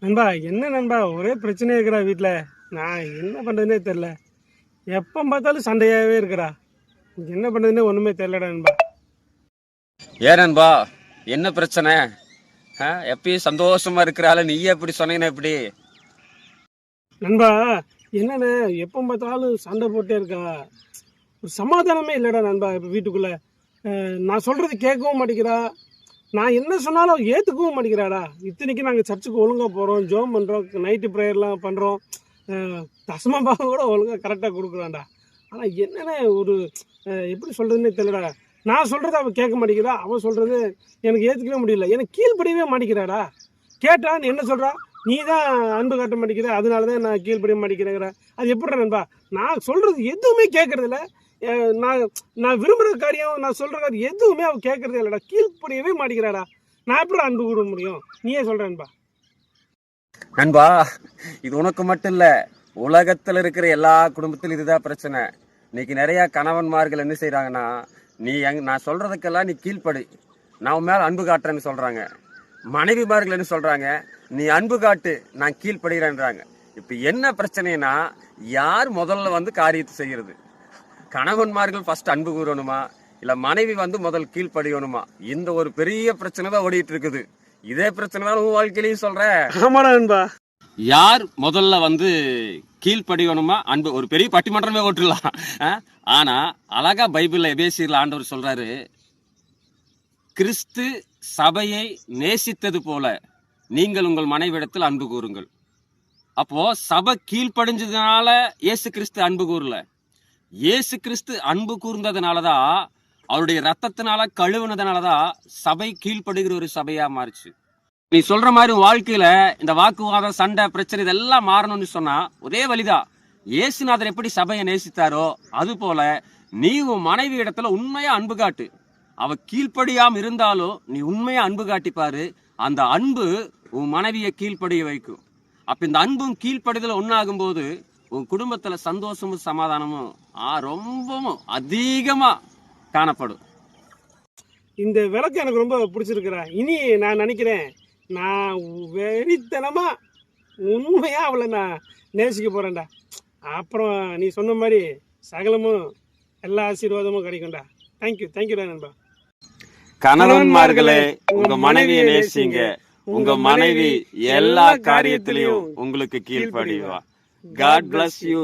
நண்பா என்ன நண்பா ஒரே பிரச்சனையே இருக்கிறா வீட்டில். நான் என்ன பண்ணுறதுனே தெரில. எப்போ பார்த்தாலும் சண்டையாகவே இருக்கிறா. என்ன பண்ணுறதுனே ஒன்றுமே தெரிலடா நண்பா. ஏன் நண்பா, என்ன பிரச்சனை? எப்பயும் சந்தோஷமா இருக்கிறாள், நீயே எப்படி சொன்னீங்கன்னா எப்படி? நண்பா என்னண்ணே எப்போ பார்த்தாலும் சண்டை போட்டே இருக்கா. ஒரு சமாதானமே இல்லைடா நண்பா. இப்போ வீட்டுக்குள்ளே நான் சொல்கிறது கேட்கவும் மாட்டேங்கிறா. நான் என்ன சொன்னாலும் அவள் ஏற்றுக்கவும் மாட்டேங்கிறாடா. இத்தனைக்கும் நாங்கள் சர்ச்சுக்கு ஒழுங்காக போகிறோம், ஜோம் பண்ணுறோம், நைட்டு ப்ரேயர்லாம் பண்ணுறோம், தசம பாகம் கூட ஒழுங்காக கரெக்டாக கொடுக்குறான்டா. ஆனால் என்னென்ன ஒரு எப்படி சொல்கிறதுனே தெரியலடா. நான் சொல்கிறத அவள் கேட்க மாட்டேங்கிறா, அவள் சொல்கிறது எனக்கு ஏற்றுக்கவே முடியல. எனக்கு கீழ்ப்படியவே மாட்டேங்கிறாடா. கேட்டா நீ என்ன சொல்கிறா, நீ தான் அன்பு காட்ட மாட்டேங்கிற, அதனால தான் நான் கீழ்ப்படிய மாட்டேங்கிறேங்கிற. அது எப்படி நண்பா? நான் சொல்கிறது எதுவுமே கேட்குறதில்ல. நான் நான் விரும்புகிற காரியம், நான் சொல்கிற காரியம் எதுவுமே அவள் கேட்குறதே இல்லைடா. கீழ்ப்படியவே மாட்டேங்கிறாடா. நான் எப்படி அன்பு கூற முடியும்? நீயே சொல்கிறேன்பா. நண்பா, இது உனக்கு மட்டும் இல்ல, உலகத்துல இருக்கிற எல்லா குடும்பத்திலும் இதுதான் பிரச்சனை. இன்னைக்கு நிறைய கணவன்மார்கள் என்ன செய்யறாங்கன்னா, நான் சொல்றதுக்கெல்லாம் நீ கீழ்ப்படி, நான் உன் மேல அன்பு காட்டுறேன்னு சொல்றாங்க. மனைவிமார்கள் என்ன சொல்றாங்க, நீ அன்பு காட்டு, நான் கீழ்ப்படுகிறேன்றாங்க. இப்ப என்ன பிரச்சனைனா, யார் முதல்ல வந்து காரியத்தை செய்யறது? கணவன்மார்கள் ஃபர்ஸ்ட் அன்பு கூறணுமா, இல்ல மனைவி வந்து முதல் கீழ்ப்படியணுமா? இந்த ஒரு பெரிய பிரச்சனை தான் ஓடிட்டு இருக்குது. இதே பிரச்சனை தான் உன் வாழ்க்கையிலையும் சொல்றேன். யார் முதல்ல வந்து கீழ்ப்படியணுமா, அன்பு, ஒரு பெரிய பட்டிமன்றமே ஓட்டுலாம். ஆனா அழகா பைபிள்ல எபேசியர்ல ஆண்டவர் சொல்றாரு, கிறிஸ்து சபையை நேசித்தது போல நீங்கள் உங்கள் மனைவிடத்தில் அன்பு கூறுங்கள். அப்போ சபை கீழ்ப்படிஞ்சதுனால இயேசு கிறிஸ்து அன்பு கூறல. இயேசு கிறிஸ்து அன்பு கூர்ந்ததுனாலதான், அவருடைய ரத்தத்தினால கழுவுனதுனாலதான் சபை கீழ்ப்படுகிற ஒரு சபையா மாறிச்சு. நீ சொல்ற மாதிரி வாழ்க்கையில இந்த வாக்குவாதம், சண்டை, பிரச்சனை இதெல்லாம் மாறணும்னு சொன்னா ஒரே வழிதான். இயேசுநாதர் எப்படி சபையை நேசித்தாரோ அது போல நீ உன் மனைவி இடத்துல உண்மையா அன்பு காட்டு. அவ கீழ்ப்படியாம இருந்தாலும் நீ உண்மையா அன்பு காட்டிப்பாரு. அந்த அன்பு உன் மனைவியை கீழ்ப்படிய வைக்கும். அப்ப இந்த அன்பும் கீழ்ப்படுதல ஒன்னாகும் போது உன் குடும்பத்துல சந்தோஷமும் சமாதானமும் ரொம்பவும் அதிகமா காணப்படும். இந்த விளக்கு எனக்கு ரொம்ப பிடிச்சிருக்கிறா. இனி நான் நினைக்கிறேன், நான் வெறித்தனமா உண்மையா அவளை நான் நேசிக்க போறேன்டா. அப்புறம் நீ சொன்ன மாதிரி சகலமும் எல்லா ஆசீர்வாதமும் கிடைக்கும்டா. தேங்க்யூடா நண்பா. கணவன்மார்களே, உங்க மனைவியை நேசிங்க. உங்க மனைவி எல்லா காரியத்திலையும் உங்களுக்கு கீழ்ப்படிவா. God bless you.